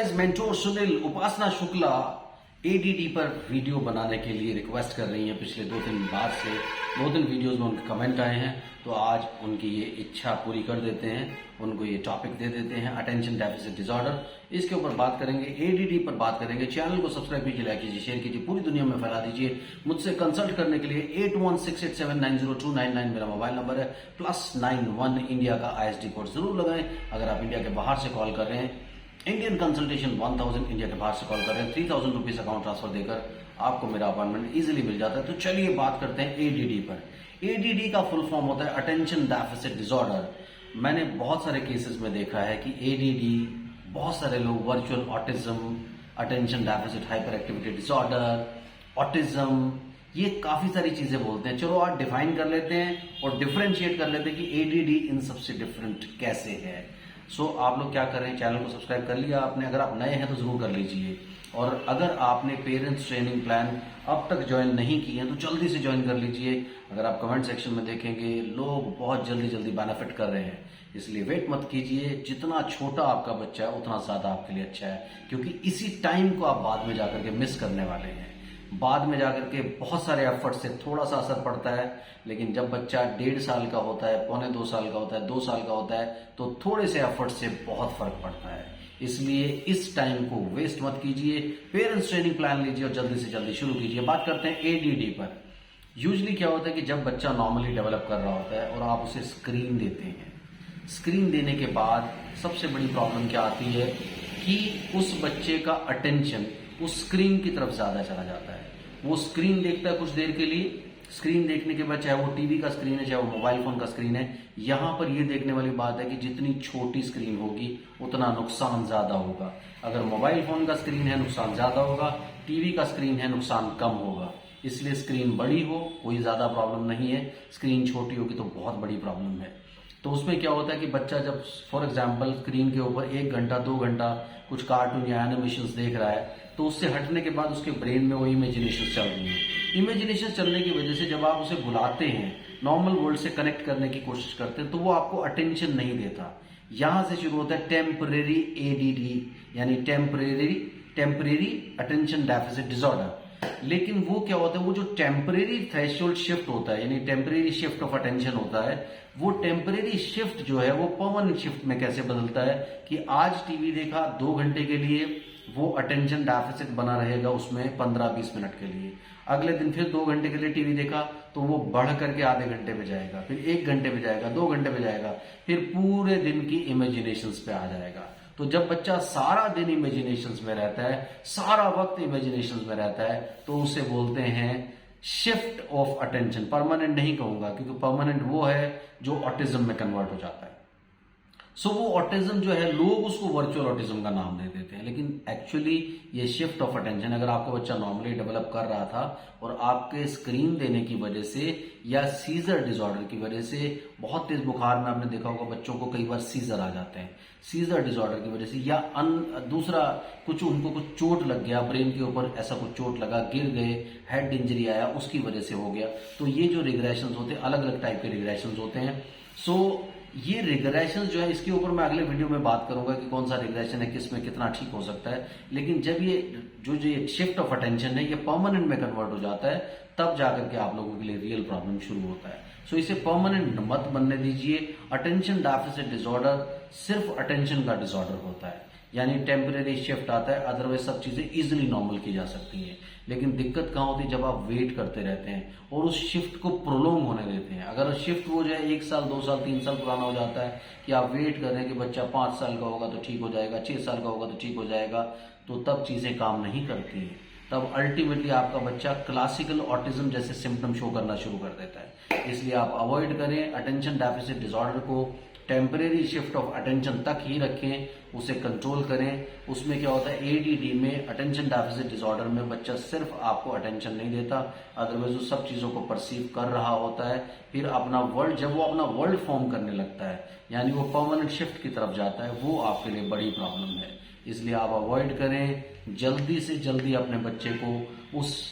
Guys, mentor Sunil उपासना Shukla ADD पर video बनाने के लिए रिक्वेस्ट कर रही हैं। पिछले 2-3 बार से 2-3 वीडियोस में उनके कमेंट आए हैं, तो आज उनकी ये इच्छा पूरी कर देते हैं, उनको ये टॉपिक दे देते हैं, अटेंशन डेफिसिट डिसऑर्डर। इसके ऊपर बात करेंगे, एडीडी पर बात करेंगे। चैनल को सब्सक्राइब कीजिए, लाइक कीजिए, शेयर कीजिए, पूरी दुनिया में फैला दीजिए। मुझसे कंसल्ट करने के लिए 8168790299 मेरा मोबाइल नंबर है, +91 इंडिया का ISD कोड जरूर लगाएं। अगर आप इंडिया के बाहर से कॉल कर रहे हैं, इंडियन कंसल्टेशन 1000, इंडिया के बाहर से कॉल कर रहे हैं, 3000 रुपीज अकाउंट ट्रांसफर देकर आपको मेरा अपॉइंटमेंट इजीली मिल जाता है। तो चलिए बात करते हैं एडीडी पर। एडीडी का फुल फॉर्म होता है अटेंशन डेफिसिट डिसऑर्डर। मैंने बहुत सारे केसेस में देखा है कि एडीडी, बहुत सारे लोग virtual autism, attention deficit hyper activity disorder, autism, ये काफी सारी चीजें बोलते हैं। चलो आज डिफाइन कर लेते हैं और डिफरेंशिएट कर लेते हैं कि एडीडी इन सबसे डिफरेंट कैसे है। सो आप लोग क्या कर रहे हैं, चैनल को सब्सक्राइब कर लिया आपने? अगर आप नए हैं तो जरूर कर लीजिए, और अगर आपने पेरेंट्स ट्रेनिंग प्लान अब तक ज्वाइन नहीं किए हैं तो जल्दी से ज्वाइन कर लीजिए। अगर आप कमेंट सेक्शन में देखेंगे, लोग बहुत जल्दी जल्दी बेनिफिट कर रहे हैं, इसलिए वेट मत कीजिए। जितना छोटा आपका बच्चा है उतना ज्यादा आपके लिए अच्छा है, क्योंकि इसी टाइम को आप बाद में जाकर के मिस करने वाले हैं। बाद में जाकर के बहुत सारे एफर्ट से थोड़ा सा असर पड़ता है, लेकिन जब बच्चा 1.5 साल का होता है, 1.25 साल का होता है, 2 साल का होता है, तो थोड़े से एफर्ट से बहुत फर्क पड़ता है। इसलिए इस टाइम को वेस्ट मत कीजिए, पेरेंट्स ट्रेनिंग प्लान लीजिए और जल्दी से जल्दी शुरू कीजिए। बात करते हैं एडीडी पर। यूजली क्या होता है कि जब बच्चा नॉर्मली डेवलप कर रहा होता है और आप उसे स्क्रीन देते हैं, स्क्रीन देने के बाद सबसे बड़ी प्रॉब्लम क्या आती है कि उस बच्चे का अटेंशन उस स्क्रीन की तरफ ज्यादा चला जाता है। वो स्क्रीन देखता है कुछ देर के लिए, स्क्रीन देखने के बाद चाहे वो टीवी का स्क्रीन है, चाहे वो मोबाइल फोन का स्क्रीन है, यहां पर ये देखने वाली बात है कि जितनी छोटी स्क्रीन होगी उतना नुकसान ज्यादा होगा। अगर मोबाइल फोन का स्क्रीन है नुकसान ज्यादा होगा, टीवी का स्क्रीन है नुकसान कम होगा। इसलिए स्क्रीन बड़ी हो कोई ज्यादा प्रॉब्लम नहीं है, स्क्रीन छोटी होगी तो बहुत बड़ी प्रॉब्लम है। तो उसमें क्या होता है कि बच्चा जब फॉर एग्जाम्पल स्क्रीन के ऊपर 1 घंटा 2 घंटा कुछ कार्टून या एनिमेशन देख रहा है, तो उससे हटने के बाद उसके ब्रेन में वो इमेजिनेशन चल रही है। इमेजिनेशन चलने की वजह से जब आप उसे बुलाते हैं, नॉर्मल वर्ल्ड से कनेक्ट करने की कोशिश करते हैं, तो वो आपको अटेंशन नहीं देता। यहां से शुरू होता है टेम्परेरी एडीडी, यानी टेम्परेरी अटेंशन डेफिसिट डिसऑर्डर। लेकिन वो क्या होता है, वो जो टेम्परेरी थ्रेशोल्ड शिफ्ट होता है, यानी टेम्परेरी शिफ्ट ऑफ अटेंशन होता है, वो टेम्परेरी शिफ्ट जो है वो परमानेंट शिफ्ट में कैसे बदलता है कि आज टीवी देखा 2 घंटे के लिए, वो अटेंशन डेफिसिट बना रहेगा उसमें 15-20 मिनट के लिए। अगले दिन फिर 2 घंटे के लिए टीवी देखा तो वो बढ़ करके आधे घंटे पे जाएगा, फिर 1 घंटे पे जाएगा, 2 घंटे पे जाएगा, फिर पूरे दिन की इमेजिनेशंस पे आ जाएगा। तो जब बच्चा सारा दिन इमेजिनेशंस में रहता है, सारा वक्त इमेजिनेशंस में रहता है, तो उसे बोलते हैं शिफ्ट ऑफ अटेंशन। परमानेंट नहीं कहूंगा, क्योंकि परमानेंट वो है जो ऑटिज्म में कन्वर्ट हो जाता है। सो वो ऑटिज्म जो है, लोग उसको वर्चुअल ऑटिज्म का नाम दे देते हैं, लेकिन एक्चुअली ये शिफ्ट ऑफ अटेंशन, अगर आपका बच्चा नॉर्मली डेवलप कर रहा था और आपके स्क्रीन देने की वजह से या सीजर डिसऑर्डर की वजह से, बहुत तेज बुखार में आपने देखा होगा बच्चों को कई बार सीजर आ जाते हैं, सीजर डिसऑर्डर की वजह से, या दूसरा कुछ उनको कुछ चोट लग गया ब्रेन के ऊपर, ऐसा कुछ चोट लगा, गिर गए, हेड इंजरी आया, उसकी वजह से हो गया। तो ये जो रिग्रेशंस होते हैं, अलग अलग टाइप के रिग्रेशंस होते हैं। सो ये रिग्रेशन जो है, इसके ऊपर मैं अगले वीडियो में बात करूंगा कि कौन सा रिग्रेशन है, किस में कितना ठीक हो सकता है। लेकिन जब ये जो शिफ्ट ऑफ अटेंशन है ये परमानेंट में कन्वर्ट हो जाता है, तब जाकर के आप लोगों के लिए रियल प्रॉब्लम शुरू होता है। सो इसे परमानेंट मत बनने दीजिए। अटेंशन डेफिसिट डिसऑर्डर सिर्फ अटेंशन का डिसऑर्डर होता है, यानी टेम्परेरी शिफ्ट आता है, अदरवाइज सब चीजें इजिली नॉर्मल की जा सकती हैं। लेकिन दिक्कत कहाँ होती है, जब आप वेट करते रहते हैं और उस शिफ्ट को प्रोलॉन्ग होने देते हैं। अगर शिफ्ट वो जो है 1 साल 2 साल 3 साल पुराना हो जाता है, कि आप वेट कर रहे हैं कि बच्चा 5 साल का होगा तो ठीक हो जाएगा, 6 साल का होगा तो ठीक हो जाएगा, तो तब चीजें काम नहीं करती है। तब अल्टीमेटली आपका बच्चा क्लासिकल ऑटिज्म जैसे सिम्टम शो करना शुरू कर देता है। इसलिए आप अवॉइड करें अटेंशन डेफिसिट डिसऑर्डर को, टेम्परेरी शिफ्ट ऑफ अटेंशन तक ही रखें, उसे कंट्रोल करें। उसमें क्या होता है, एडीडी में, अटेंशन डेफिसिट डिसऑर्डर में, बच्चा सिर्फ आपको अटेंशन नहीं देता, अदरवाइज वो सब चीजों को परसीव कर रहा होता है। फिर अपना वर्ल्ड, जब वो अपना वर्ल्ड फॉर्म करने लगता है, यानी वो परमानेंट शिफ्ट की तरफ जाता है, वो आपके लिए बड़ी प्रॉब्लम है। इसलिए आप अवॉइड करें, जल्दी से जल्दी अपने बच्चे को उस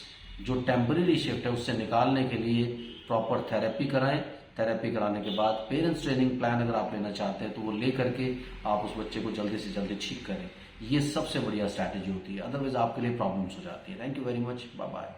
जो टेम्परेरी शिफ्ट है उससे निकालने के लिए प्रॉपर थेरेपी कराएं। थेरेपी कराने के बाद पेरेंट्स ट्रेनिंग प्लान अगर आप लेना चाहते हैं तो वो ले करके आप उस बच्चे को जल्दी से जल्दी ठीक करें। ये सबसे बढ़िया स्ट्रैटेजी होती है, अदरवाइज आपके लिए प्रॉब्लम्स हो जाती है। Thank you very much, bye bye.